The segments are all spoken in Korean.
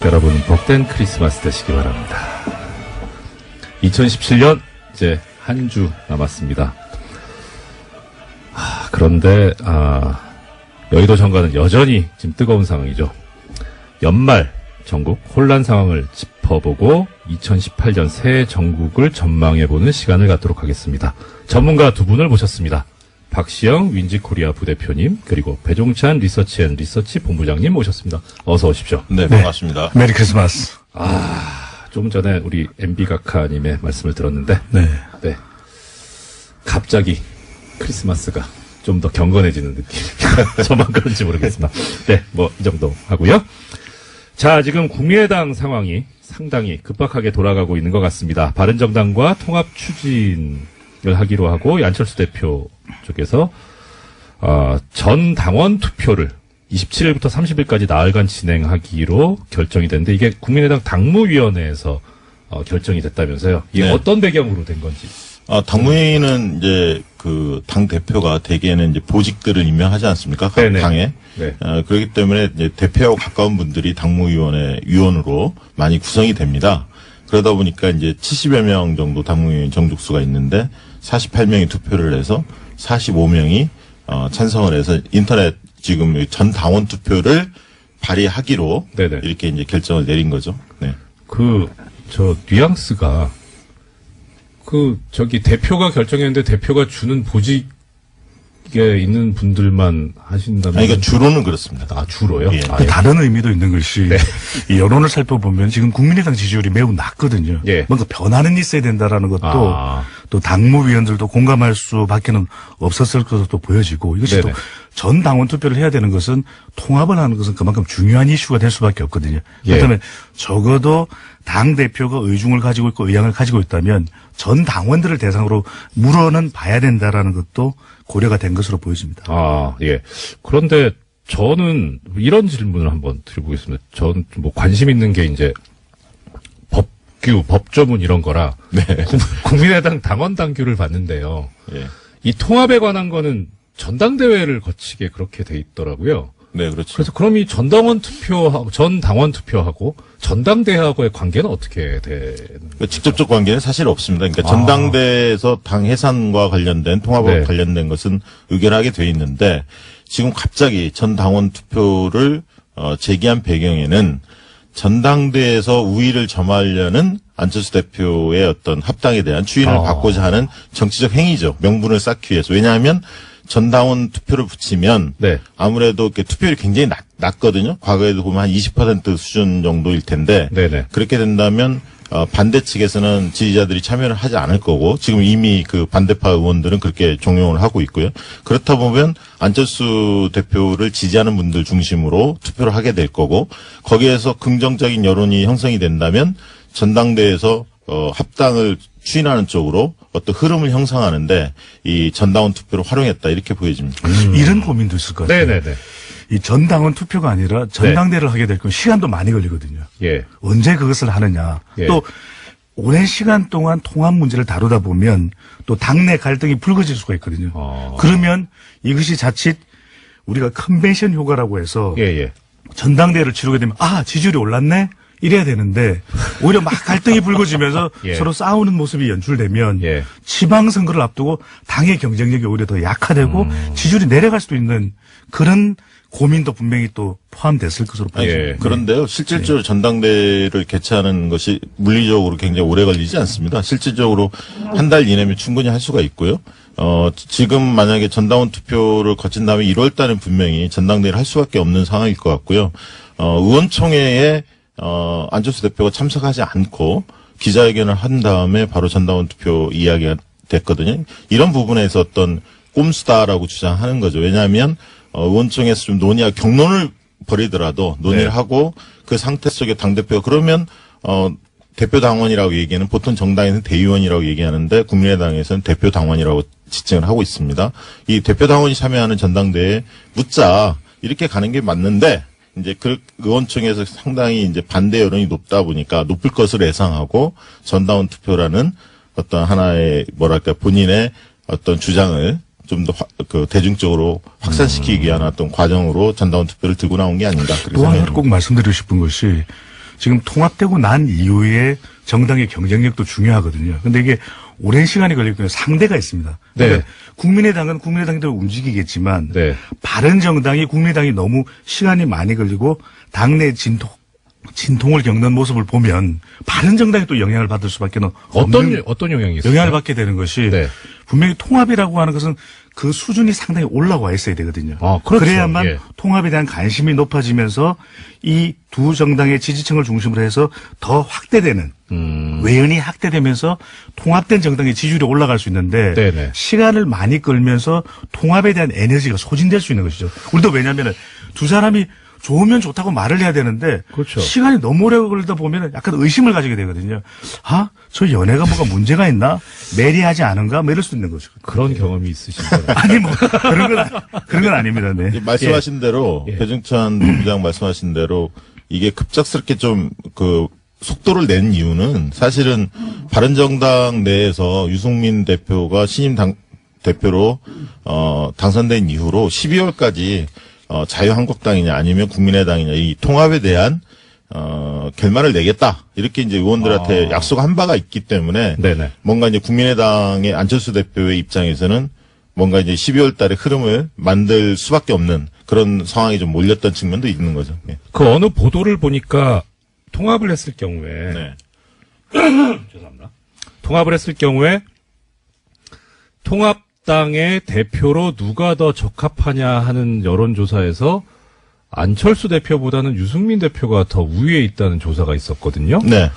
여러분 복된 크리스마스 되시기 바랍니다. 2017년 이제 한 주 남았습니다. 그런데 여의도 정가는 여전히 지금 뜨거운 상황이죠. 연말 전국 혼란 상황을 짚어보고 2018년 새해 전국을 전망해보는 시간을 갖도록 하겠습니다. 전문가 두 분을 모셨습니다. 박시영 윈지코리아 부대표님, 그리고 배종찬 리서치 본부장님 모셨습니다. 어서 오십시오. 네, 반갑습니다. 메리 크리스마스. 좀 전에 우리 MB 각하님의 말씀을 들었는데, 네. 갑자기 크리스마스가 좀 더 경건해지는 느낌. 저만 그런지 모르겠습니다. 네, 이 정도 하고요. 자, 지금 국민의당 상황이 상당히 급박하게 돌아가고 있는 것 같습니다. 바른정당과 통합 추진을 하기로 하고, 안철수 대표 쪽에서 전 당원 투표를 27일부터 30일까지 나흘간 진행하기로 결정이 됐는데, 이게 국민의당 당무위원회에서 결정이 됐다면서요. 이게 네. 어떤 배경으로 된 건지. 당무회의는 이제 그 당 대표가 대개는 이제 보직들을 임명하지 않습니까? 각 네네. 당에. 네. 그렇기 때문에 이제 대표하고 가까운 분들이 당무위원회 위원으로 많이 구성이 됩니다. 그러다 보니까 이제 70여 명 정도 당무위원 정족수가 있는데 48명이 투표를 해서 45명이 찬성을 해서 인터넷 지금 전 당원 투표를 발의하기로 네네. 이렇게 이제 결정을 내린 거죠. 네. 뉘앙스가 대표가 결정했는데 대표가 주는 보직에 있는 분들만 하신다면. 그러니까 주로는 그렇습니다. 주로요? 예. 다른 의미도 있는 것이 이 여론을 살펴보면 지금 국민의당 지지율이 매우 낮거든요. 예. 뭔가 변화는 있어야 된다라는 것도 또 당무위원들도 공감할 수밖에는 없었을 것으로 보여지고, 이것이 네네. 또 전 당원 투표를 해야 되는 것은 통합을 하는 것은 그만큼 중요한 이슈가 될 수밖에 없거든요. 예. 그렇다면 적어도 당 대표가 의중을 가지고 있고 의향을 가지고 있다면 전 당원들을 대상으로 물어는 봐야 된다라는 것도 고려가 된 것으로 보여집니다. 예. 그런데 저는 이런 질문을 한번 드려보겠습니다. 저는 관심 있는 게 이제 법규, 법조문 이런 거라. 네. 국민의당 당원 당규를 봤는데요. 예. 이 통합에 관한 거는 전당대회를 거치게 그렇게 돼 있더라고요. 네, 그렇죠. 그래서 그럼 이 전 당원 투표하고 전당대회하고의 관계는 어떻게 되는 거죠? 직접적 관계는 사실 없습니다. 그러니까 전당대에서 당 해산과 관련된 통합과 네. 관련된 것은 의결하게 돼 있는데, 지금 갑자기 전 당원 투표를 제기한 배경에는 전당대에서 우위를 점하려는 안철수 대표의 어떤 합당에 대한 추인을 받고자 하는 정치적 행위죠. 명분을 쌓기 위해서. 왜냐하면 전당원 투표를 붙이면 네. 아무래도 이렇게 투표율이 굉장히 낮거든요. 과거에도 보면 한 20% 수준 정도일 텐데, 네네. 그렇게 된다면 반대 측에서는 지지자들이 참여를 하지 않을 거고, 지금 이미 그 반대파 의원들은 그렇게 종용을 하고 있고요. 그렇다 보면 안철수 대표를 지지하는 분들 중심으로 투표를 하게 될 거고, 거기에서 긍정적인 여론이 형성이 된다면 전당대에서 합당을 추인하는 쪽으로 어떤 흐름을 형성하는데 이 전당원 투표를 활용했다, 이렇게 보여집니다. 이런 고민도 있을 것 같아요. 네네네. 이 전 당원 투표가 아니라 전당대회를 하게 될 거면 시간도 많이 걸리거든요. 예. 언제 그것을 하느냐. 예. 또 오랜 시간 동안 통합 문제를 다루다 보면 또 당내 갈등이 불거질 수가 있거든요. 그러면 이것이 자칫 우리가 컨벤션 효과라고 해서 예. 전당대회를 치르게 되면 지지율이 올랐네? 이래야 되는데 오히려 막 갈등이 불거지면서 예. 서로 싸우는 모습이 연출되면 예. 지방선거를 앞두고 당의 경쟁력이 오히려 더 약화되고 지지율이 내려갈 수도 있는 그런 고민도 분명히 또 포함됐을 것으로 보입니다. 예. 그런데요, 실질적으로 전당대회를 개최하는 것이 물리적으로 굉장히 오래 걸리지 않습니다. 실질적으로 한 달 이내면 충분히 할 수가 있고요. 지금 만약에 전당원 투표를 거친 다음에 1월 달은 분명히 전당대회를 할 수밖에 없는 상황일 것 같고요. 의원총회에 안철수 대표가 참석하지 않고 기자회견을 한 다음에 바로 전당원 투표 이야기가 됐거든요. 이런 부분에서 어떤 꼼수다라고 주장하는 거죠. 왜냐하면 의원총회에서 좀 논의하고 경론을 벌이더라도 논의를 하고 그 상태 속에 당대표가 그러면 대표 당원이라고 얘기하는, 보통 정당에서는 대의원이라고 얘기하는데 국민의당에서는 대표 당원이라고 지칭을 하고 있습니다. 이 대표 당원이 참여하는 전당대회에 묻자, 이렇게 가는 게 맞는데, 이제 그 의원총회에서 상당히 이제 반대 여론이 높다 보니까 높을 것을 예상하고 전당원 투표라는 어떤 하나의 본인의 어떤 주장을 좀 더 대중적으로 확산시키기 위한 어떤 과정으로 전당원 투표를 들고 나온 게 아닌가. 또 하나 꼭 말씀드리고 싶은 것이 지금 통합되고 난 이후에 정당의 경쟁력도 중요하거든요. 근데 이게 오랜 시간이 걸리고 상대가 있습니다. 네. 그러니까 국민의당은 국민의당대로 움직이겠지만 네. 바른정당이 국민의당이 너무 시간이 많이 걸리고 당내 진통을 겪는 모습을 보면 바른정당이 또 영향을 받을 수밖에 없는 어떤 영향이 있어요? 영향을 받게 되는 것이 네. 분명히 통합이라고 하는 것은 그 수준이 상당히 올라와 있어야 되거든요. 그렇죠. 그래야만 예. 통합에 대한 관심이 높아지면서 이 두 정당의 지지층을 중심으로 해서 더 확대되는 외연이 확대되면서 통합된 정당의 지지율이 올라갈 수 있는데 네네. 시간을 많이 끌면서 통합에 대한 에너지가 소진될 수 있는 것이죠. 우리도 왜냐하면 두 사람이 좋으면 좋다고 말을 해야 되는데 그렇죠. 시간이 너무 오래 걸리다 보면 약간 의심을 가지게 되거든요. 아, 저 연애가 뭐가 문제가 있나? 매리하지 않은가? 뭐 이럴 수도 있는 거죠. 그런 경험이 있으신가요? 아니 뭐 그런 건 아닙니다. 네. 말씀하신 대로 예. 배종찬 본부장 말씀하신 대로 이게 급작스럽게 좀 그 속도를 낸 이유는 사실은 바른정당 내에서 유승민 대표가 신임 대표로 당선된 이후로 12월까지 자유한국당이냐 아니면 국민의당이냐 이 통합에 대한 결말을 내겠다 이렇게 이제 의원들한테 약속한 바가 있기 때문에 네네. 뭔가 이제 국민의당의 안철수 대표의 입장에서는 뭔가 이제 12월달에 흐름을 만들 수밖에 없는 그런 상황이 좀 몰렸던 측면도 있는 거죠. 예. 그 어느 보도를 보니까 통합을 했을 경우에 네. 죄송합니다. 통합을 했을 경우에 통합당의 대표로 누가 더 적합하냐 하는 여론조사에서 안철수 대표보다는 유승민 대표가 더 우위에 있다는 조사가 있었거든요. 네.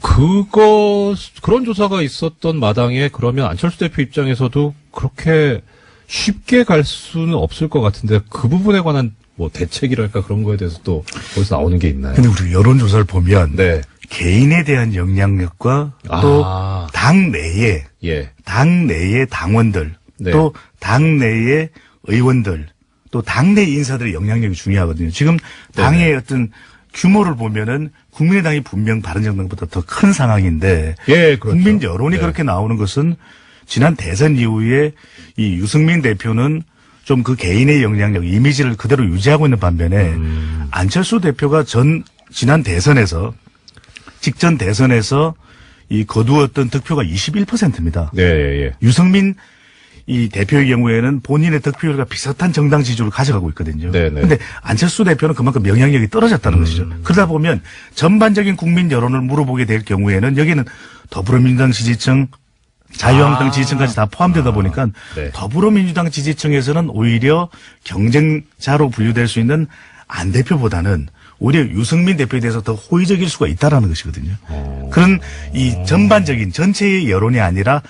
그런 조사가 있었던 마당에 그러면 안철수 대표 입장에서도 그렇게 쉽게 갈 수는 없을 것 같은데 그 부분에 관한 뭐 대책이랄까 그런 거에 대해서 또 거기서 나오는 게 있나요? 근데 우리 여론조사를 보면 네. 개인에 대한 영향력과 또 당내에 예. 당내의 당원들 네. 또 당내의 의원들 또 당내 인사들의 영향력이 중요하거든요. 지금 당의 어떤 규모를 보면은 국민의당이 분명 바른정당보다 더 큰 상황인데 예, 그렇죠. 국민 여론이 네. 그렇게 나오는 것은 지난 대선 이후에 이 유승민 대표는 좀 그 개인의 영향력, 이미지를 그대로 유지하고 있는 반면에 안철수 대표가 지난 대선에서 직전 대선에서 이 거두었던 득표가 21%입니다. 네, 예. 유승민 이 대표의 경우에는 본인의 득표율과 비슷한 정당 지지율을 가져가고 있거든요. 네네. 근데 안철수 대표는 그만큼 영향력이 떨어졌다는 것이죠. 그러다 보면 전반적인 국민 여론을 물어보게 될 경우에는 여기는 더불어민주당 지지층, 자유한국당 지지층까지 다 포함되다 보니까 네. 더불어민주당 지지층에서는 오히려 경쟁자로 분류될 수 있는 안 대표보다는 오히려 유승민 대표에 대해서 더 호의적일 수가 있다라는 것이거든요. 그런 이 전반적인 전체의 여론이 아니라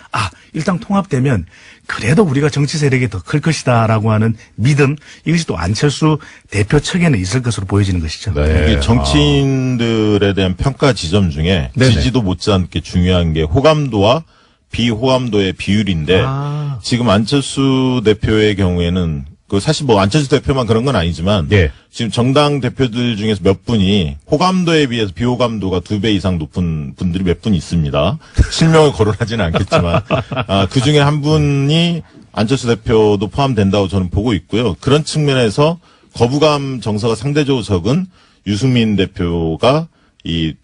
일단 통합되면 그래도 우리가 정치 세력이 더 클 것이다라고 하는 믿음 이것이 또 안철수 대표 측에는 있을 것으로 보여지는 것이죠. 네. 이게 정치인들에 대한 평가 지점 중에 네네. 지지도 못지않게 중요한 게 호감도와 비호감도의 비율인데 지금 안철수 대표의 경우에는 그 사실 뭐 안철수 대표만 그런 건 아니지만 예. 지금 정당 대표들 중에서 몇 분이 호감도에 비해서 비호감도가 2배 이상 높은 분들이 몇 분 있습니다. 실명을 거론하지는 않겠지만 그 중에 한 분이 안철수 대표도 포함된다고 저는 보고 있고요. 그런 측면에서 거부감 정서가 상대적으로 적은 유승민 대표가 이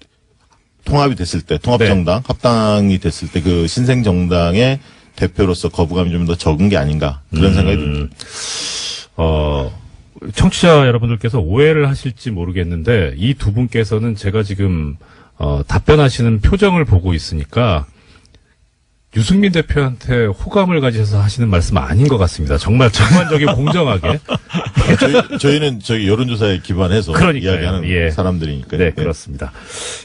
통합이 됐을 때 통합정당 합당이 됐을 때 그 신생정당의 대표로서 거부감이 좀 더 적은 게 아닌가 그런 생각이 듭니다. 청취자 여러분들께서 오해를 하실지 모르겠는데 이 두 분께서는 제가 지금 답변하시는 표정을 보고 있으니까 유승민 대표한테 호감을 가지셔서 하시는 말씀 아닌 것 같습니다. 정말 전반적인 공정하게. 저희는 저희 여론조사에 기반해서 그러니까요. 이야기하는 예. 사람들이니까요. 네, 그렇습니다.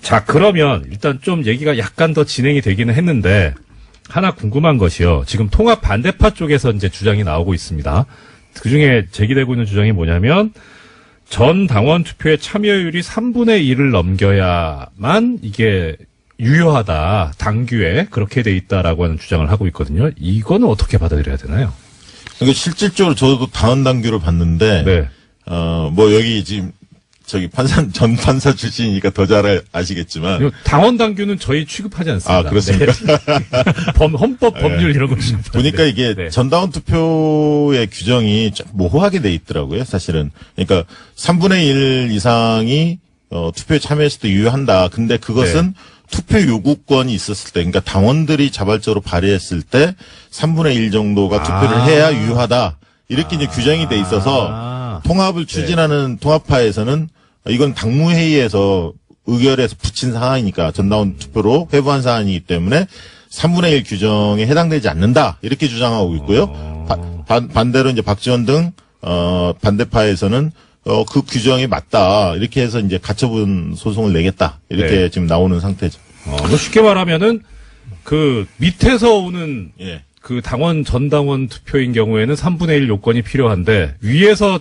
자, 그러면 일단 좀 얘기가 약간 더 진행이 되기는 했는데 하나 궁금한 것이요. 지금 통합 반대파 쪽에서 이제 주장이 나오고 있습니다. 그 중에 제기되고 있는 주장이 뭐냐면 전 당원 투표의 참여율이 3분의 1을 넘겨야만 이게 유효하다. 당규에 그렇게 돼 있다라고 하는 주장을 하고 있거든요. 이거는 어떻게 받아들여야 되나요? 그러니까 실질적으로 저도 당원 당규를 봤는데 네. 뭐 여기 지금 저기 전 판사 출신이니까 더 잘 아시겠지만 그리고 당원 당규는 저희 취급하지 않습니다. 그렇습니까? 네. 헌법 법률 이런 거 취급하는데. 보니까 이게 네. 전당원 투표의 규정이 좀 모호하게 돼 있더라고요, 사실은. 그러니까 3분의 1 이상이 투표에 참여했을 때 유효한다. 근데 그것은 투표 요구권이 있었을 때, 그러니까 당원들이 자발적으로 발의했을 때 3분의 1 정도가 투표를 해야 유효하다. 이렇게 이제 규정이 돼 있어서 통합을 추진하는 통합파에서는 이건 당무회의에서 의결해서 붙인 상황이니까 전당원 투표로 회부한 사안이기 때문에 3분의 1 규정에 해당되지 않는다. 이렇게 주장하고 있고요. 반대로 이제 박지원 등 반대파에서는 그 규정이 맞다. 이렇게 해서 이제 가처분 소송을 내겠다. 이렇게 지금 나오는 상태죠. 뭐 쉽게 말하면은 그 밑에서 오는 예. 그 당원 전당원 투표인 경우에는 3분의 1 요건이 필요한데 위에서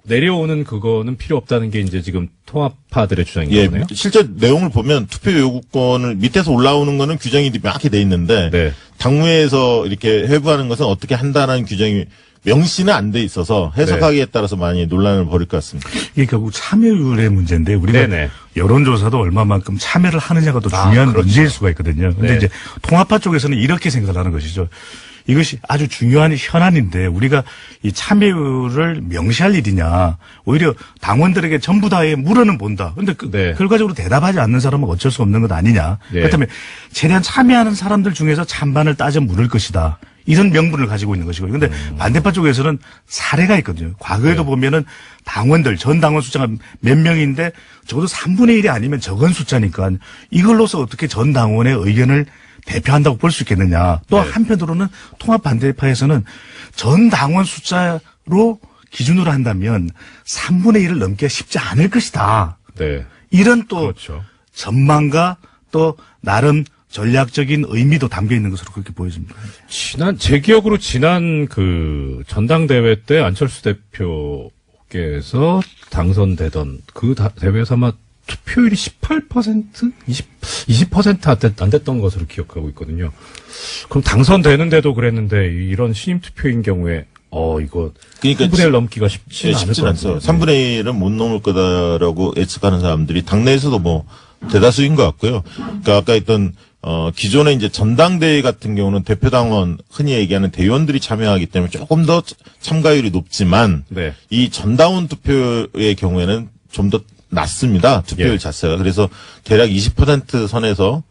내려오는 그거는 필요 없다는 게 이제 지금 통합파들의 주장인 거네요. 실제 내용을 보면 투표 요구권을 밑에서 올라오는 거는 규정이 명확히 돼 있는데 네. 당무회에서 이렇게 회부하는 것은 어떻게 한다는 규정이 명시는 안 돼 있어서 해석하기에 따라서 많이 논란을 벌일 것 같습니다. 이게 결국 참여율의 문제인데 우리가 네네. 여론조사도 얼마만큼 참여를 하느냐가 더 중요한 그렇죠. 문제일 수가 있거든요. 근데 네. 이제 통합파 쪽에서는 이렇게 생각을 하는 것이죠. 이것이 아주 중요한 현안인데 우리가 이 참여율을 명시할 일이냐. 오히려 당원들에게 전부 다의 물어는 본다. 근데 네. 결과적으로 대답하지 않는 사람은 어쩔 수 없는 것 아니냐. 네. 그렇다면 최대한 참여하는 사람들 중에서 찬반을 따져 물을 것이다. 이런 명분을 가지고 있는 것이고요. 근데 반대파 쪽에서는 사례가 있거든요. 과거에도 보면은 당원들, 전 당원 숫자가 몇 명인데 적어도 3분의 1이 아니면 적은 숫자니까 이걸로서 어떻게 전 당원의 의견을 대표한다고 볼 수 있겠느냐. 또 한편으로는 통합 반대파에서는 전 당원 숫자로 기준으로 한다면 3분의 1을 넘기가 쉽지 않을 것이다. 네. 이런 또 그렇죠. 전망과 또 나름 전략적인 의미도 담겨 있는 것으로 그렇게 보여집니다. 제 기억으로 지난 그 전당대회 때 안철수 대표께서 당선되던 그 대회에서 아마 투표율이 18%? 20% 안 됐던 것으로 기억하고 있거든요. 그럼 당선되는데도 그랬는데 이런 신임 투표인 경우에 이거 그러니까 3분의 1 넘기가 쉽지 않을 것 않죠. 같아요. 3분의 1은 못 넘을 거다라고 예측하는 사람들이 당내에서도 뭐 대다수인 것 같고요. 그러니까 아까 했던 기존에 이제 전당대회 같은 경우는 대표당원 흔히 얘기하는 대의원들이 참여하기 때문에 조금 더 참가율이 높지만 네. 이 전당원 투표의 경우에는 좀 더 낮습니다. 투표율 자체가. 그래서 대략 20% 선에서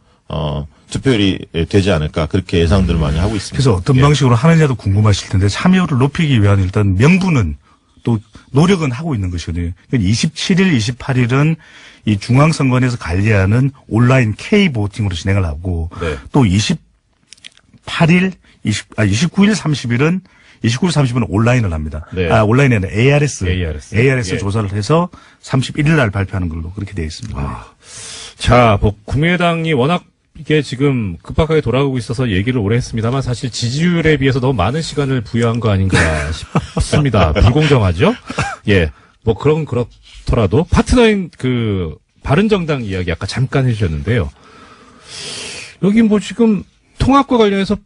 투표율이 되지 않을까 그렇게 예상들을 많이 하고 있습니다. 그래서 어떤 방식으로 하느냐도 궁금하실 텐데 참여를 높이기 위한 일단 명분은 또 노력은 하고 있는 것이거든요. 27일, 28일은 이 중앙선관위에서 관리하는 온라인 K-보팅으로 진행을 하고 또 29일, 30일은 온라인을 합니다. 온라인에 아니라 ARS 조사를 해서 31일 날 발표하는 걸로 그렇게 되어 있습니다. 자, 뭐 국민의당이 워낙 이게 지금 급박하게 돌아가고 있어서 얘기를 오래 했습니다만 사실 지지율에 비해서 너무 많은 시간을 부여한 거 아닌가 싶습니다. 불공정하죠? 예. 뭐 그렇더라도 파트너인 그 바른정당 이야기 아까 잠깐 해주셨는데요. 여기 뭐 지금 통합과 관련해서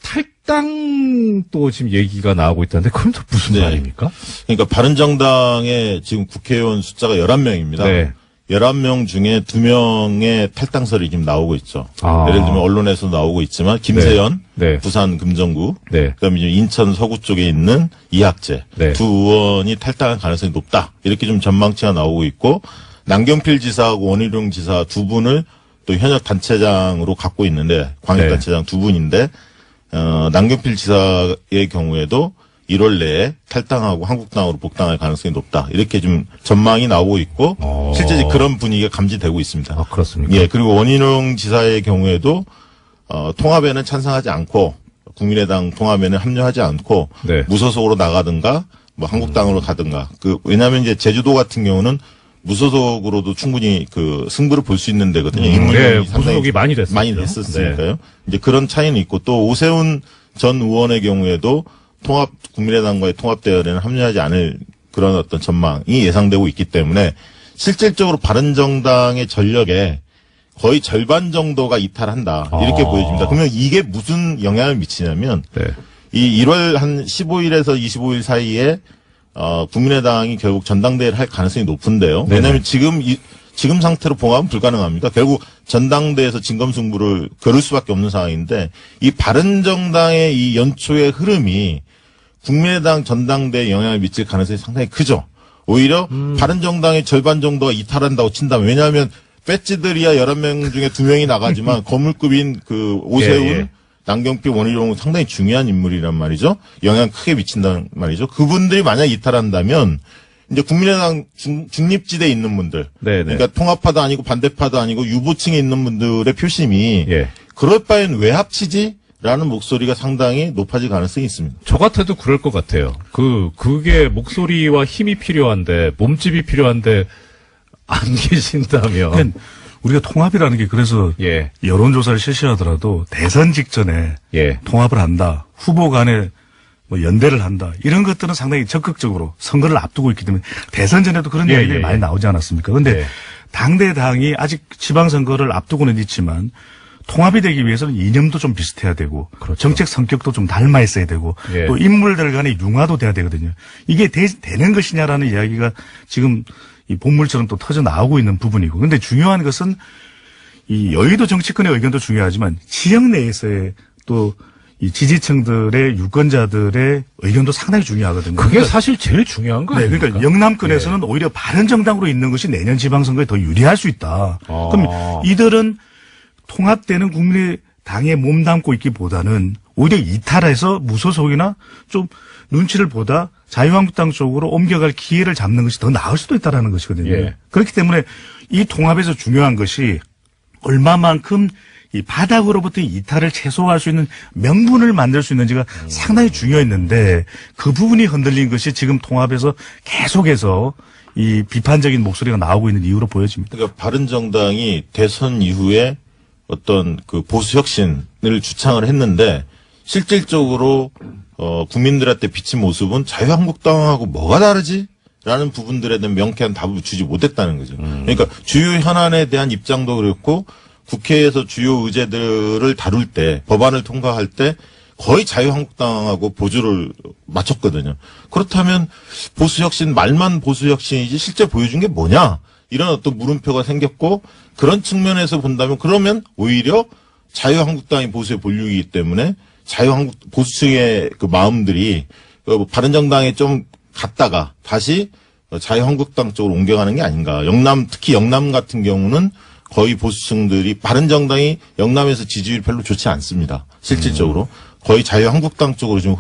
탈당도 지금 얘기가 나오고 있다는데 그건 또 무슨 말입니까? 그러니까 바른정당의 지금 국회의원 숫자가 11명입니다. 네. 11명 중에 2명의 탈당설이 지금 나오고 있죠. 예를 들면 언론에서 나오고 있지만 김세연, 부산 금정구, 그다음에 이제 인천 서구 쪽에 있는 이학재 두 의원이 탈당할 가능성이 높다. 이렇게 좀 전망치가 나오고 있고 남경필 지사하고 원희룡 지사 두 분을 또 현역 단체장으로 갖고 있는데 광역단체장 두 분인데 남경필 지사의 경우에도 1월 내에 탈당하고 한국당으로 복당할 가능성이 높다. 이렇게 좀 전망이 나오고 있고 실제 그런 분위기가 감지되고 있습니다. 그렇습니까? 예, 그리고 원희룡 지사의 경우에도 통합에는 찬성하지 않고 국민의당 통합에는 합류하지 않고 무소속으로 나가든가 뭐 한국당으로 가든가 왜냐하면 이제 제주도 같은 경우는 무소속으로도 충분히 그 승부를 볼 수 있는 데거든요. 인물이 무소속이 많이 됐으니까요. 이제 그런 차이는 있고 또 오세훈 전 의원의 경우에도 국민의당과의 통합 대열에는 합류하지 않을 그런 어떤 전망이 예상되고 있기 때문에 실질적으로 바른정당의 전력에 거의 절반 정도가 이탈한다. 이렇게 보여집니다. 그러면 이게 무슨 영향을 미치냐면 이 1월 한 15일에서 25일 사이에 국민의당이 결국 전당대회를 할 가능성이 높은데요. 왜냐하면 지금 상태로 봉합은 불가능합니다. 결국 전당대회에서 진검승부를 겨룰 수밖에 없는 상황인데 이 바른정당의 이 연초의 흐름이 국민의당 전당대회에 영향을 미칠 가능성이 상당히 크죠. 오히려 바른정당의 절반 정도가 이탈한다고 친다면, 왜냐하면 배지들이야 11명 중에 2명이 나가지만 거물급인 그 오세훈, 예. 남경필, 원희룡은 상당히 중요한 인물이란 말이죠. 영향 크게 미친단 말이죠. 그분들이 만약 이탈한다면 이제 국민의당 중립지대에 있는 분들, 네네. 그러니까 통합파도 아니고 반대파도 아니고 유보층에 있는 분들의 표심이 예. 그럴 바엔 왜 합치지?라는 목소리가 상당히 높아질 가능성이 있습니다. 저 같아도 그럴 것 같아요. 그게 목소리와 힘이 필요한데, 몸집이 필요한데, 안 계신다면. 그러니까 우리가 통합이라는 게 그래서 예. 여론조사를 실시하더라도 대선 직전에 예. 통합을 한다. 후보 간에 뭐 연대를 한다. 이런 것들은 상당히 적극적으로 선거를 앞두고 있기 때문에 대선 전에도 그런 예, 이야기들이 예, 많이 예. 나오지 않았습니까? 그런데 예. 당대당이 아직 지방선거를 앞두고는 있지만 통합이 되기 위해서는 이념도 좀 비슷해야 되고 그렇죠. 정책 성격도 좀 닮아 있어야 되고 예. 또 인물들 간의 융화도 돼야 되거든요. 이게 되는 것이냐라는 이야기가 지금 이 본물처럼 또 터져 나오고 있는 부분이고. 근데 중요한 것은 이 여의도 정치권의 의견도 중요하지만 지역 내에서의 또 이 지지층들의 유권자들의 의견도 상당히 중요하거든요. 그게 사실 제일 중요한 거 네, 아닙니까? 그러니까 영남권에서는 오히려 바른정당으로 있는 것이 내년 지방선거에 더 유리할 수 있다. 아. 그럼 이들은 통합되는 국민의당에 몸담고 있기보다는 오히려 이탈해서 무소속이나 좀 눈치를 보다 자유한국당 쪽으로 옮겨갈 기회를 잡는 것이 더 나을 수도 있다라는 것이거든요. 예. 그렇기 때문에 이 통합에서 중요한 것이 얼마만큼 이 바닥으로부터 이탈을 최소화할 수 있는 명분을 만들 수 있는지가 상당히 중요했는데 그 부분이 흔들린 것이 지금 통합에서 계속해서 이 비판적인 목소리가 나오고 있는 이유로 보여집니다. 그러니까 바른정당이 대선 이후에 어떤 그 보수 혁신을 주창을 했는데 실질적으로 국민들한테 비친 모습은 자유한국당하고 뭐가 다르지? 라는 부분들에 대한 명쾌한 답을 주지 못했다는 거죠. 그러니까 주요 현안에 대한 입장도 그렇고 국회에서 주요 의제들을 다룰 때 법안을 통과할 때 거의 자유한국당하고 보조를 맞췄거든요. 그렇다면 보수혁신 말만 보수혁신이지 실제 보여준 게 뭐냐? 이런 어떤 물음표가 생겼고 그런 측면에서 본다면 그러면 오히려 자유한국당이 보수의 본류이기 때문에 보수층의 그 마음들이 바른정당에 좀 갔다가 다시 자유한국당 쪽으로 옮겨가는 게 아닌가. 특히 영남 같은 경우는 거의 보수층들이 바른정당이 영남에서 지지율이 별로 좋지 않습니다. 실질적으로. 거의 자유한국당 쪽으로 지금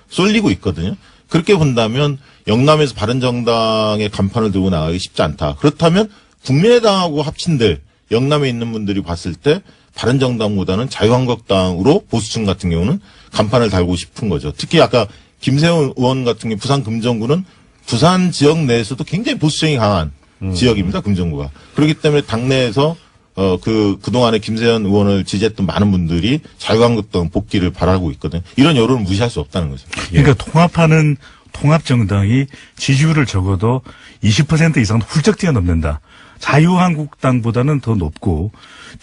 쏠리고 있거든요. 그렇게 본다면 영남에서 바른정당의 간판을 들고 나가기 쉽지 않다. 그렇다면 국민의당하고 합친들 영남에 있는 분들이 봤을 때 바른정당보다는 자유한국당으로 보수층 같은 경우는 간판을 달고 싶은 거죠. 특히 아까 김세훈 의원 같은 경우 부산 금정구는 부산 지역 내에서도 굉장히 보수층이 강한 지역입니다. 금정구가. 그렇기 때문에 당내에서 그동안에 김세현 의원을 지지했던 많은 분들이 자유한국당 복귀를 바라고 있거든요. 이런 여론을 무시할 수 없다는 거죠. 그러니까 통합하는 통합정당이 지지율을 적어도 20% 이상 훌쩍 뛰어넘는다. 자유한국당보다는 더 높고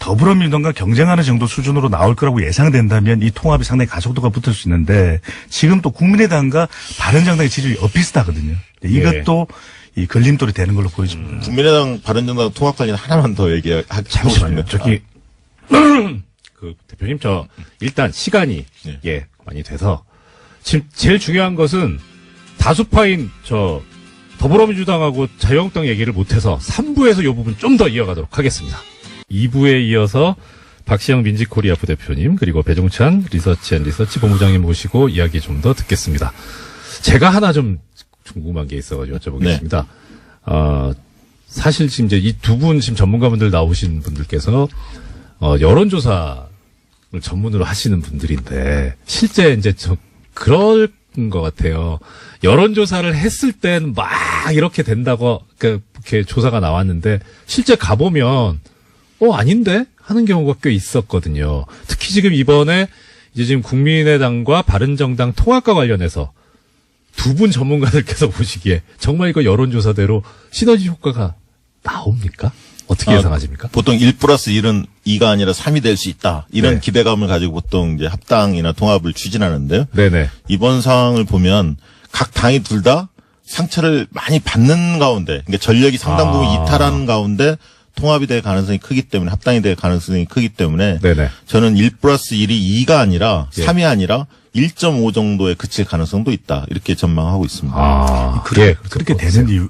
더불어민주당과 경쟁하는 정도 수준으로 나올 거라고 예상된다면 이 통합이 상당히 가속도가 붙을 수 있는데 지금 또 국민의당과 바른정당의 지지율이 엇비슷하거든요. 이것도 이 걸림돌이 되는 걸로 보여집니다. 국민의당 바른정당 통합 관련 하나만 더 얘기하고 잠시만요. 싶네요. 그 대표님 일단 시간이 네. 많이 돼서 지금 제일 중요한 것은 다수파인 더불어민주당하고 자유한국당 얘기를 못해서 3부에서 이 부분 좀 더 이어가도록 하겠습니다. 2부에 이어서 박시영 민지코리아 부대표님 그리고 배종찬 리서치 본부장님 모시고 이야기 좀 더 듣겠습니다. 제가 하나 좀 궁금한 게 있어가지고 여쭤보겠습니다. 사실 지금 이제 이 두 분 지금 전문가분들 나오신 분들께서 여론조사를 전문으로 하시는 분들인데 실제 이제 그럴 것 같아요. 여론조사를 했을 땐 막 이렇게 된다고 이렇게 조사가 나왔는데 실제 가보면 아닌데 하는 경우가 꽤 있었거든요. 특히 지금 이번에 이제 지금 국민의당과 바른정당 통합과 관련해서 두 분 전문가들께서 보시기에 정말 이거 여론조사대로 시너지 효과가 나옵니까? 어떻게 예상하십니까? 보통 1+1은 2가 아니라 3이 될 수 있다. 이런 네. 기대감을 가지고 보통 이제 합당이나 통합을 추진하는데요. 네네. 이번 상황을 보면 각 당이 둘 다 상처를 많이 받는 가운데, 그러니까 전력이 상당 부분 이탈하는 가운데 통합이 될 가능성이 크기 때문에, 합당이 될 가능성이 크기 때문에 네네. 저는 1+1이 2가 아니라 예. 3이 아니라 1.5 정도에 그칠 가능성도 있다. 이렇게 전망하고 있습니다. 아, 그래, 그렇게 되는 이유,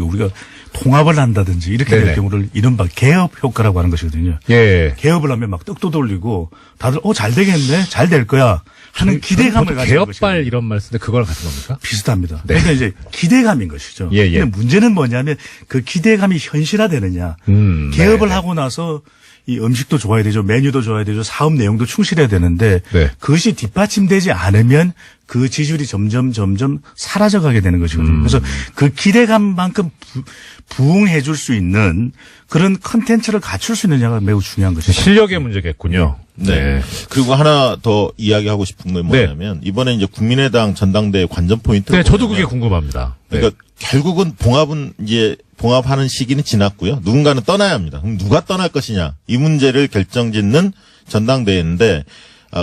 우리가 통합을 한다든지 이렇게 네네. 될 경우를 이른바 개업 효과라고 하는 것이거든요. 예. 개업을 하면 막 떡도 돌리고 다들 잘 되겠네, 잘 될 거야 하는 기대감을 가지는 개업발 것이거든요. 이런 말 쓰는데 그거랑 같은 겁니까? 비슷합니다. 네. 그러니까 이제 기대감인 것이죠. 예, 예. 근데 문제는 뭐냐면 그 기대감이 현실화되느냐. 개업을 네. 하고 나서 이 음식도 좋아야 되죠. 메뉴도 좋아야 되죠. 사업 내용도 충실해야 되는데 네. 그것이 뒷받침되지 않으면 그 지지율이 점점 사라져가게 되는 것이거든요. 그래서 그 기대감만큼 부응해 줄 수 있는 그런 컨텐츠를 갖출 수 있느냐가 매우 중요한 것이죠. 실력의 문제겠군요. 네. 그리고 하나 더 이야기하고 싶은 건 뭐냐면 이번에 이제 국민의당 전당대회 관전 포인트가 네, 저도 그게 궁금합니다. 네. 그러니까 결국은 봉합하는 시기는 지났고요. 누군가는 떠나야 합니다. 그럼 누가 떠날 것이냐 이 문제를 결정짓는 전당대회인데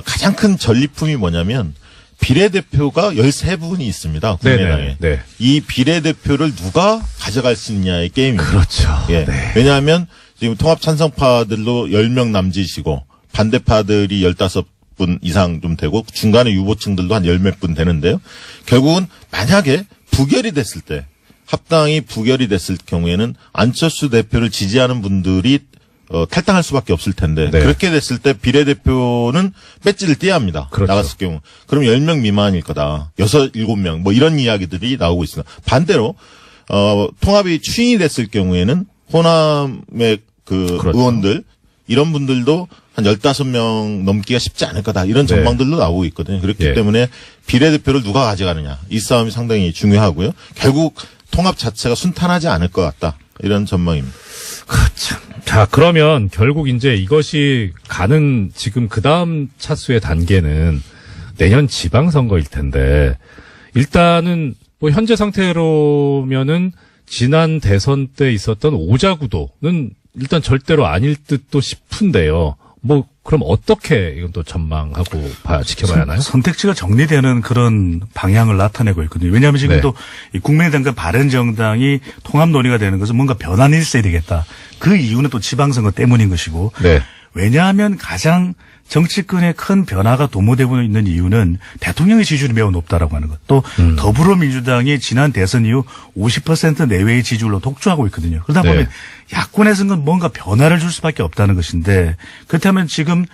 가장 큰 전리품이 뭐냐면 비례대표가 13분이 있습니다. 국민의당에. 네. 이 비례대표를 누가 가져갈 수 있냐의 게임입니다. 그렇죠. 예. 네. 왜냐하면 지금 통합 찬성파들도 10명 남짓이고 반대파들이 15분 이상 좀 되고 중간에 유보층들도 한 10몇 분 되는데요. 결국은 만약에 부결이 됐을 때 합당이 부결이 됐을 경우에는 안철수 대표를 지지하는 분들이 탈당할 수밖에 없을 텐데 네. 그렇게 됐을 때 비례대표는 배지를 떼야 합니다. 그렇죠. 나갔을 경우. 그럼 10명 미만일 거다. 6, 7명 뭐 이런 이야기들이 나오고 있습니다. 반대로 통합이 추인이 됐을 경우에는 호남의 그렇죠. 의원들 이런 분들도 한 15명 넘기가 쉽지 않을 거다. 이런 네. 전망들도 나오고 있거든요. 그렇기 예. 때문에 비례대표를 누가 가져가느냐. 이 싸움이 상당히 중요하고요. 결국 통합 자체가 순탄하지 않을 것 같다. 이런 전망입니다. 자, 그러면 결국 이제 이것이 가는 지금 그 다음 차수의 단계는 내년 지방선거일 텐데 일단은 뭐 현재 상태로면은 지난 대선 때 있었던 오자구도는 일단 절대로 아닐 듯도 싶은데요. 뭐 그럼 어떻게 이건 또 전망하고 지켜봐야 하나요? 선택지가 정리되는 그런 방향을 나타내고 있거든요. 왜냐하면 지금 네. 또 이 국민의당과 바른정당이 통합 논의가 되는 것은 뭔가 변화는 있어야 되겠다. 그 이유는 또 지방선거 때문인 것이고. 네. 왜냐하면 가장 정치권에 큰 변화가 도모되고 있는 이유는 대통령의 지지율이 매우 높다라고 하는 것. 또 더불어민주당이 지난 대선 이후 50% 내외의 지지율로 독주하고 있거든요. 그러다 보면 네. 야권에서는 뭔가 변화를 줄 수밖에 없다는 것인데 그렇다면 지금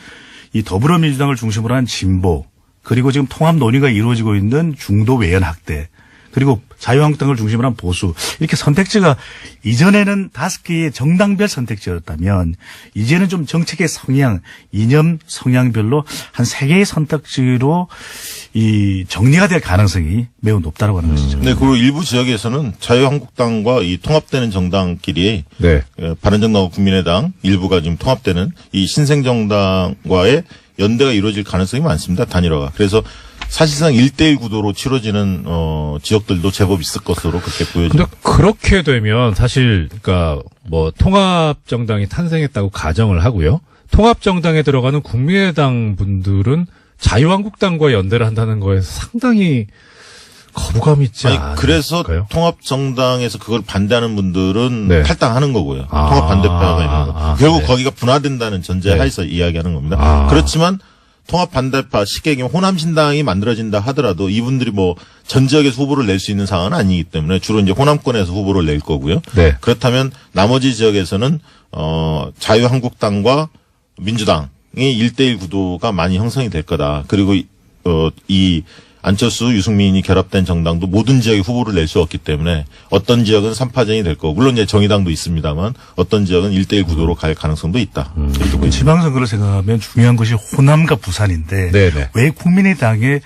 이 더불어민주당을 중심으로 한 진보 그리고 지금 통합 논의가 이루어지고 있는 중도 외연 학대 그리고 자유한국당을 중심으로 한 보수 이렇게 선택지가 이전에는 5개의 정당별 선택지였다면 이제는 좀 정책의 성향, 이념 성향별로 한 3개의 선택지로 이 정리가 될 가능성이 매우 높다고 하는 것이죠. 네, 그리고 일부 지역에서는 자유한국당과 이 통합되는 정당끼리 네. 바른정당과 국민의당 일부가 지금 통합되는 이 신생정당과의 연대가 이루어질 가능성이 많습니다. 단일화가. 그래서 사실상 1대1 구도로 치러지는 지역들도 제법 있을 것으로 그렇게 근데 보여집니다. 그렇게 되면 사실 그러니까 뭐 통합 정당이 탄생했다고 가정을 하고요. 통합 정당에 들어가는 국민의당 분들은 자유한국당과 연대를 한다는 거에서 상당히 거부감이 있지 않을까요? 그래서 통합 정당에서 그걸 반대하는 분들은 네. 탈당하는 거고요. 아, 통합 반대파가 있는 거. 결국 네. 거기가 분화된다는 전제 네. 하에서 이야기하는 겁니다. 아. 그렇지만 통합 반대파 쉽게 얘기하면 호남신당이 만들어진다 하더라도 이분들이 뭐 전 지역에서 후보를 낼 수 있는 상황은 아니기 때문에 주로 이제 호남권에서 후보를 낼 거고요. 네. 그렇다면 나머지 지역에서는 자유한국당과 민주당이 1대1 구도가 많이 형성이 될 거다. 그리고 이 안철수, 유승민이 결합된 정당도 모든 지역에 후보를 낼 수 없기 때문에 어떤 지역은 3파전이 될 거고 물론 이제 정의당도 있습니다만 어떤 지역은 1대1 구도로 갈 가능성도 있다. 지방선거를 생각하면 중요한 것이 호남과 부산인데 네네. 왜 국민의당의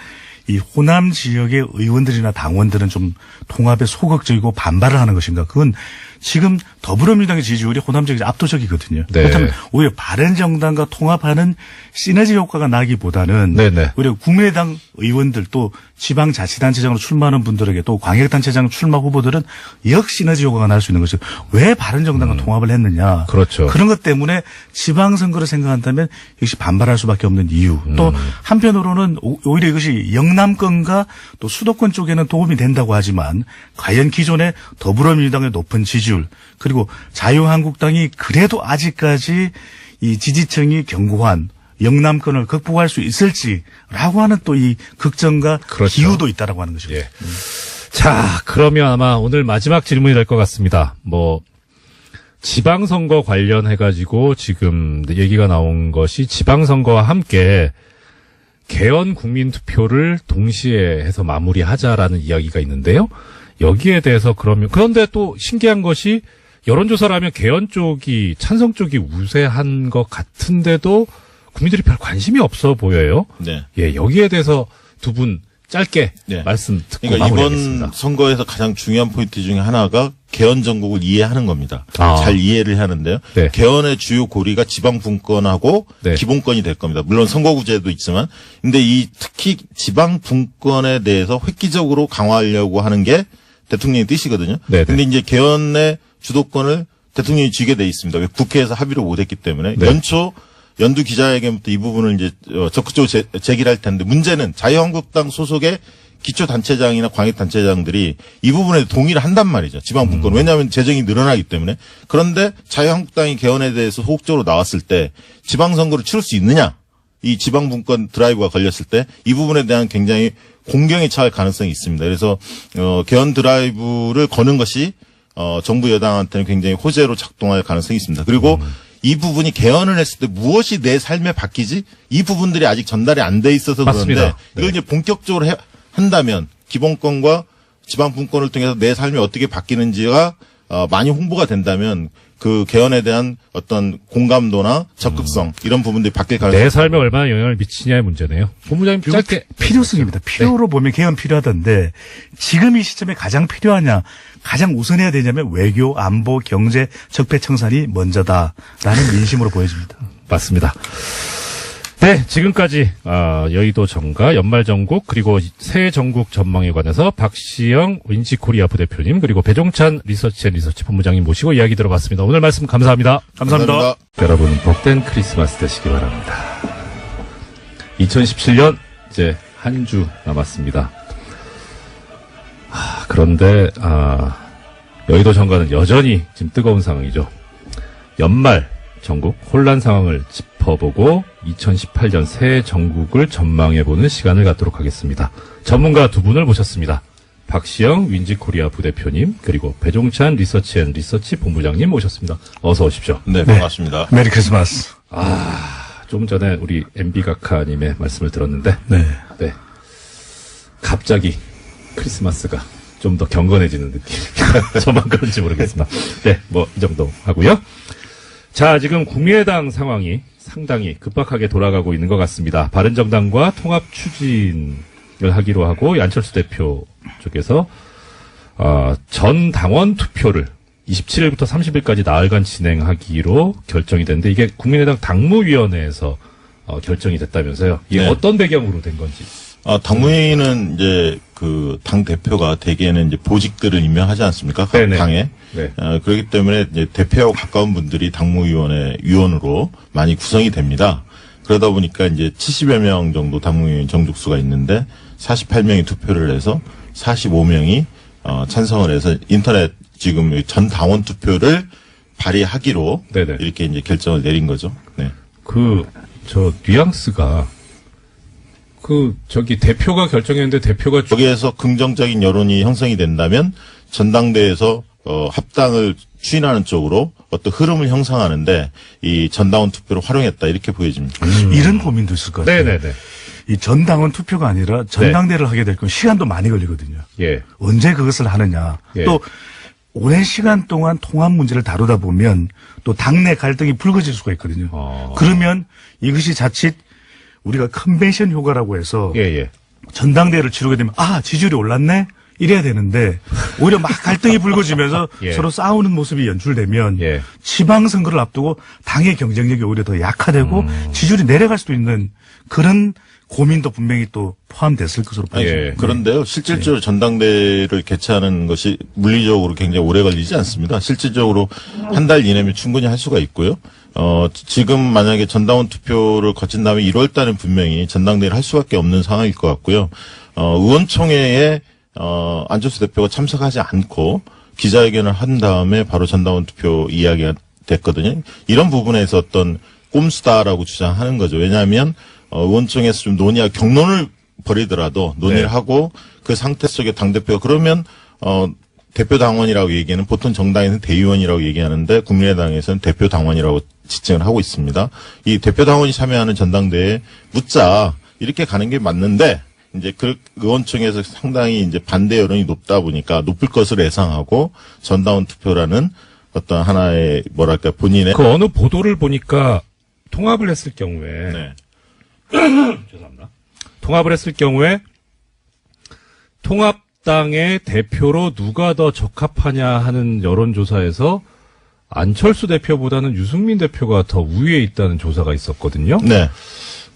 이 호남 지역의 의원들이나 당원들은 좀 통합에 소극적이고 반발을 하는 것인가? 그건 지금 더불어민주당의 지지율이 호남 지역이 압도적이거든요. 네. 그렇다면 오히려 바른정당과 통합하는 시너지 효과가 나기보다는 네네. 오히려 국민의당 의원들 또 지방자치단체장으로 출마하는 분들에게 또 광역단체장 출마 후보들은 역시너지 효과가 날 수 있는 것이죠. 왜 바른정당과 통합을 했느냐. 그렇죠. 그런 것 때문에 지방선거를 생각한다면 역시 반발할 수밖에 없는 이유. 또 한편으로는 오히려 이것이 영남권과 또 수도권 쪽에는 도움이 된다고 하지만 과연 기존의 더불어민주당의 높은 지지율 그리고 자유한국당이 그래도 아직까지 이 지지층이 견고한 영남권을 극복할 수 있을지라고 하는 또 이 걱정과 그렇죠. 기우도 있다라고 하는 것이죠. 예. 자, 그러면 아마 오늘 마지막 질문이 될 것 같습니다. 지방선거 관련해가지고 지금 얘기가 나온 것이 지방선거와 함께 개헌 국민투표를 동시에 해서 마무리하자라는 이야기가 있는데요. 여기에 대해서 그런데 또 신기한 것이 여론조사를 하면 개헌 쪽이, 찬성 쪽이 우세한 것 같은데도 국민들이 별 관심이 없어 보여요. 네. 예, 여기에 대해서 두 분 짧게 네. 말씀 듣고 그러니까 마무리하겠습니다. 이번 선거에서 가장 중요한 포인트 중에 하나가 개헌 정국을 이해하는 겁니다. 아. 잘 이해를 하는데요. 네. 개헌의 주요 고리가 지방 분권하고 네. 기본권이 될 겁니다. 물론 선거구제도 있지만, 근데 특히 지방 분권에 대해서 획기적으로 강화하려고 하는 게 대통령의 뜻이거든요. 네네. 근데 이제 개헌의 주도권을 대통령이 쥐게 돼 있습니다. 왜? 국회에서 합의를 못했기 때문에 네. 연두 기자회견부터 이 부분을 이제 적극적으로 제기를 할 텐데, 문제는 자유한국당 소속의 기초단체장이나 광역단체장들이 이 부분에 동의를 한단 말이죠. 지방분권. 왜냐하면 재정이 늘어나기 때문에. 그런데 자유한국당이 개헌에 대해서 소극적으로 나왔을 때 지방선거를 치를 수 있느냐. 이 지방분권 드라이브가 걸렸을 때 이 부분에 대한 굉장히 공경에 처할 가능성이 있습니다. 그래서 개헌 드라이브를 거는 것이 정부 여당한테는 굉장히 호재로 작동할 가능성이 있습니다. 그리고 이 부분이 개헌을 했을 때 무엇이 내 삶에 바뀌지? 이 부분들이 아직 전달이 안 돼 있어서 맞습니다. 그런데 네. 이걸 이제 본격적으로 한다면 기본권과 지방분권을 통해서 내 삶이 어떻게 바뀌는지가 많이 홍보가 된다면 그 개헌에 대한 어떤 공감도나 적극성 이런 부분들이 바뀔 가능성이 내 삶에 얼마나 영향을 미치냐의 문제네요. 본부장님 짧게. 필요성입니다. 필요로 보면 개헌 필요하던데 지금 이 시점에 가장 필요하냐, 가장 우선해야 되냐면 외교, 안보, 경제, 적폐 청산이 먼저다라는 민심으로 보여집니다. 맞습니다. 네, 지금까지 여의도 정가, 연말 전국 그리고 새해 전국 전망에 관해서 박시영 윈지코리아 부대표님 그리고 배종찬 리서치 본부장님 모시고 이야기 들어봤습니다. 오늘 말씀 감사합니다. 감사합니다. 여러분 복된 크리스마스 되시기 바랍니다. 2017년 이제 한 주 남았습니다. 그런데 여의도 정가는 여전히 지금 뜨거운 상황이죠. 연말 전국 혼란 상황을 짚어보고 2018년 새해 전국을 전망해보는 시간을 갖도록 하겠습니다. 전문가 두 분을 모셨습니다. 박시영 윈지코리아 부대표님 그리고 배종찬 리서치 본부장님 모셨습니다. 어서 오십시오. 네, 반갑습니다. 메리 크리스마스. 좀 전에 우리 MB각하님의 말씀을 들었는데 네. 네. 갑자기 크리스마스가 좀 더 경건해지는 느낌. 저만 그런지 모르겠습니다. 네, 이 정도 하고요. 자, 지금 국민의당 상황이 상당히 급박하게 돌아가고 있는 것 같습니다. 바른정당과 통합 추진을 하기로 하고 안철수 대표 쪽에서 전 당원 투표를 27일부터 30일까지 나흘간 진행하기로 결정이 됐는데 이게 국민의당 당무위원회에서 결정이 됐다면서요. 이게 네. 어떤 배경으로 된 건지. 당무회의는 이제 그 당 대표가 대개는 이제 보직들을 임명하지 않습니까? 각 네네. 당에. 네. 그렇기 때문에 이제 대표하고 가까운 분들이 당무위원회 위원으로 많이 구성이 됩니다. 그러다 보니까 이제 70여 명 정도 당무위원 정족수가 있는데 48명이 투표를 해서 45명이 찬성을 해서 인터넷 지금 전 당원 투표를 발의하기로 네네. 이렇게 이제 결정을 내린 거죠. 네. 뉘앙스가 대표가 결정했는데 대표가 여기에서 긍정적인 여론이 형성이 된다면 전당대회에서 합당을 추진하는 쪽으로 어떤 흐름을 형성하는데 이 전당원 투표를 활용했다 이렇게 보여집니다. 이런 고민도 있을 것 같아요. 네네네. 이 전당원 투표가 아니라 전당대회를 하게 될 거면 시간도 많이 걸리거든요. 예. 언제 그것을 하느냐. 예. 또 오랜 시간 동안 통합 문제를 다루다 보면 또 당내 갈등이 불거질 수가 있거든요. 그러면 이것이 자칫 우리가 컨벤션 효과라고 해서 예. 전당대회를 치르게 되면 지지율이 올랐네? 이래야 되는데 오히려 막 갈등이 불거지면서 예. 서로 싸우는 모습이 연출되면 예. 지방선거를 앞두고 당의 경쟁력이 오히려 더 약화되고 지지율이 내려갈 수도 있는 그런 고민도 분명히 또 포함됐을 것으로 보입니다. 예. 그런데요, 실질적으로 전당대회를 개최하는 것이 물리적으로 굉장히 오래 걸리지 않습니다. 실질적으로 한 달 이내면 충분히 할 수가 있고요. 지금 만약에 전당원 투표를 거친 다음에 1월 달은 분명히 전당대회를 할 수밖에 없는 상황일 것 같고요. 의원총회에 안철수 대표가 참석하지 않고 기자회견을 한 다음에 바로 전당원 투표 이야기가 됐거든요. 이런 부분에서 어떤 꼼수다라고 주장하는 거죠. 왜냐하면 의원총회에서 좀 논의하고 경론을 벌이더라도 논의를 네. 하고 그 상태 속에 당대표가 그러면 대표 당원이라고 얘기하는 보통 정당에서는 대의원이라고 얘기하는데 국민의당에서는 대표 당원이라고 지칭을 하고 있습니다. 이 대표 당원이 참여하는 전당대회에 묻자 이렇게 가는 게 맞는데 이제 그 의원총회에서 상당히 이제 반대 여론이 높다 보니까 높을 것을 예상하고 전당원 투표라는 어떤 하나의 뭐랄까 본인의 그 어느 보도를 보니까 통합을 했을 경우에 네. 죄송합니다. 통합을 했을 경우에 통합당의 대표로 누가 더 적합하냐 하는 여론조사에서 안철수 대표보다는 유승민 대표가 더 우위에 있다는 조사가 있었거든요. 네.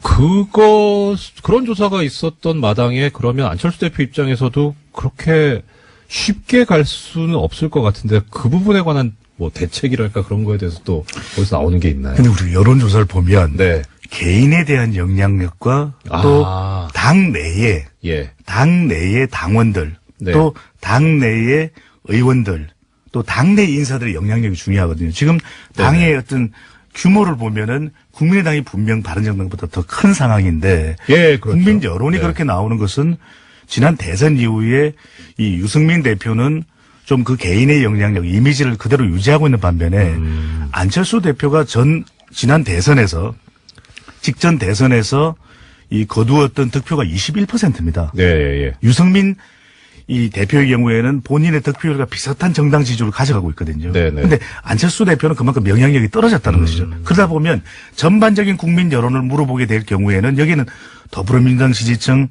그런 조사가 있었던 마당에 그러면 안철수 대표 입장에서도 그렇게 쉽게 갈 수는 없을 것 같은데 그 부분에 관한 뭐 대책이랄까 그런 거에 대해서 또 거기서 나오는 게 있나요? 근데 우리 여론조사를 보면 네. 개인에 대한 영향력과 또 아. 당내에 예. 당내의 당원들 네. 또 당내의 의원들 또 당내 인사들의 영향력이 중요하거든요. 지금 당의 어떤 규모를 보면은 국민의당이 분명 바른정당보다 더 큰 상황인데 예, 그렇죠. 국민 여론이 네. 그렇게 나오는 것은 지난 대선 이후에 이 유승민 대표는 좀 그 개인의 영향력, 이미지를 그대로 유지하고 있는 반면에 안철수 대표가 지난 대선에서 직전 대선에서 이 거두었던 득표가 21%입니다. 네, 예, 예. 유승민 이 대표의 경우에는 본인의 득표율과 비슷한 정당 지지율을 가져가고 있거든요. 네네. 그런데 안철수 대표는 그만큼 영향력이 떨어졌다는 것이죠. 그러다 보면 전반적인 국민 여론을 물어보게 될 경우에는 여기는 더불어민주당 지지층,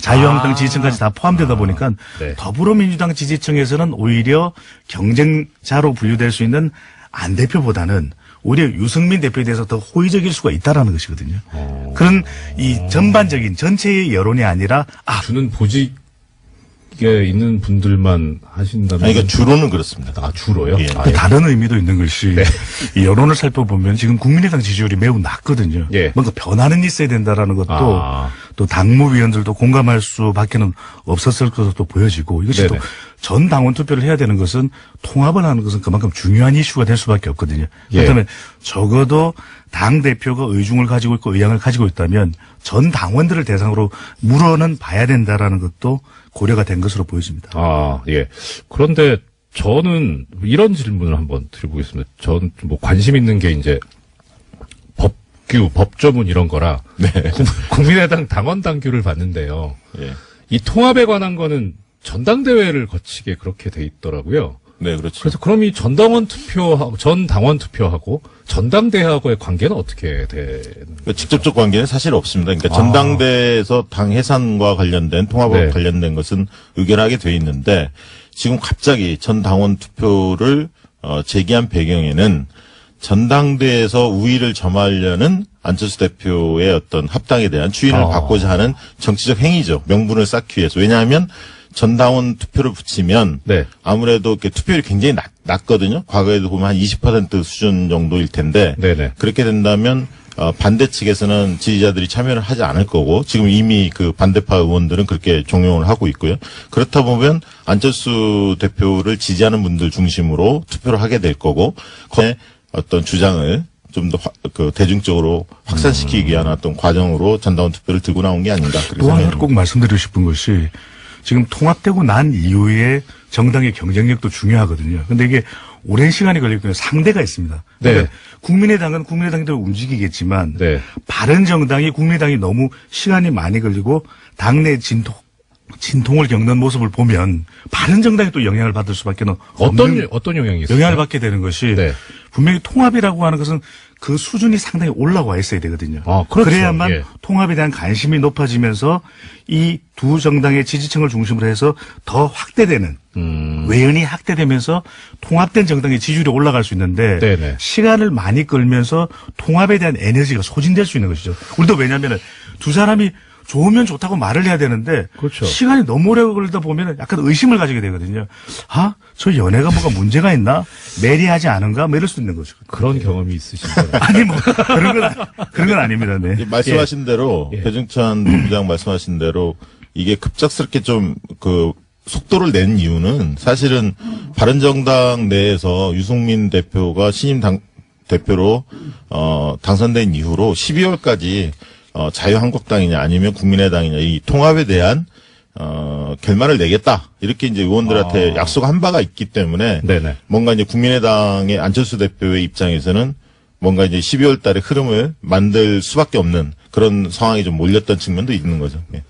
자유한국당 지지층까지 다 포함되다 보니까 네. 더불어민주당 지지층에서는 오히려 경쟁자로 분류될 수 있는 안 대표보다는 오히려 유승민 대표에 대해서 더 호의적일 수가 있다라는 것이거든요. 그런 이 전반적인 전체의 여론이 아니라 주는 보직에 있는 분들만 하신다면. 아니, 그러니까 주로는 그렇습니다. 아, 주로요? 예. 아, 또 다른 의미도 있는 것이 이 여론을 살펴보면 지금 국민의당 지지율이 매우 낮거든요. 예. 뭔가 변화는 있어야 된다라는 것도 아. 또 당무위원들도 공감할 수밖에는 없었을 것으로 보여지고 이것이 네네. 또 전 당원 투표를 해야 되는 것은 통합을 하는 것은 그만큼 중요한 이슈가 될 수밖에 없거든요. 예. 그렇다면 적어도 당 대표가 의중을 가지고 있고 의향을 가지고 있다면 전 당원들을 대상으로 물어는 봐야 된다라는 것도 고려가 된 것으로 보여집니다. 아, 예. 그런데 저는 이런 질문을 한번 드려보겠습니다. 전 뭐 관심 있는 게 이제 법규, 법조문 이런 거라 네. 국민의당 당원 당규를 봤는데요. 예. 이 통합에 관한 거는 전당대회를 거치게 그렇게 돼 있더라고요. 네, 그렇죠. 그래서 그럼 이 전 당원 투표하고 전당대회하고의 관계는 어떻게 되는 그러니까 직접적 관계는 사실 없습니다. 그러니까 아. 전당대에서 당 해산과 관련된 통합과 네. 관련된 것은 의결하게 돼 있는데 지금 갑자기 전 당원 투표를 제기한 배경에는 전당대에서 우위를 점하려는 안철수 대표의 어떤 합당에 대한 추인을 받고자 하는 정치적 행위죠. 명분을 쌓기 위해서. 왜냐하면 전당원 투표를 붙이면 네. 아무래도 이렇게 투표율이 굉장히 낮거든요. 과거에도 보면 한 20% 수준 정도일 텐데 네네. 그렇게 된다면 반대 측에서는 지지자들이 참여를 하지 않을 거고 지금 이미 그 반대파 의원들은 그렇게 종용을 하고 있고요. 그렇다 보면 안철수 대표를 지지하는 분들 중심으로 투표를 하게 될 거고 그 어떤 주장을 좀 더 대중적으로 확산시키기 위한 어떤 과정으로 전당원 투표를 들고 나온 게 아닌가 그렇게 또 하나 생각합니다. 꼭 말씀드리고 싶은 것이 지금 통합되고 난 이후에 정당의 경쟁력도 중요하거든요. 근데 이게 오랜 시간이 걸리기 때문에 상대가 있습니다. 그러니까 네. 국민의당은 국민의당대로 움직이겠지만 네. 바른정당이 국민의당이 너무 시간이 많이 걸리고 당내 진통을 겪는 모습을 보면 바른정당이 또 영향을 받을 수밖에 없는 어떤 영향이 있어요? 영향을 받게 되는 것이 네. 분명히 통합이라고 하는 것은 그 수준이 상당히 올라와 있어야 되거든요. 아, 그렇죠. 그래야만 예. 통합에 대한 관심이 높아지면서 이 두 정당의 지지층을 중심으로 해서 더 확대되는 외연이 확대되면서 통합된 정당의 지지율이 올라갈 수 있는데 네네. 시간을 많이 끌면서 통합에 대한 에너지가 소진될 수 있는 것이죠. 우리도 왜냐하면 두 사람이 좋으면 좋다고 말을 해야 되는데 그렇죠. 시간이 너무 오래 걸리다 보면 약간 의심을 가지게 되거든요. 아, 저 연애가 뭐가 문제가 있나? 매리하지 않은가? 뭐 이럴 수도 있는 거죠. 그런 경험이 있으신가요? 아니 뭐 그런 건 아닙니다. 네. 말씀하신 대로 예. 배종찬 본부장 말씀하신 대로 이게 급작스럽게 좀 속도를 낸 이유는 사실은 바른정당 내에서 유승민 대표가 신임 대표로 당선된 이후로 12월까지 자유한국당이냐 아니면 국민의당이냐 이 통합에 대한 결말을 내겠다 이렇게 이제 의원들한테 약속한 바가 있기 때문에 네네. 뭔가 이제 국민의당의 안철수 대표의 입장에서는 뭔가 이제 12월 달에 흐름을 만들 수밖에 없는 그런 상황이 좀 몰렸던 측면도 있는 거죠. 예.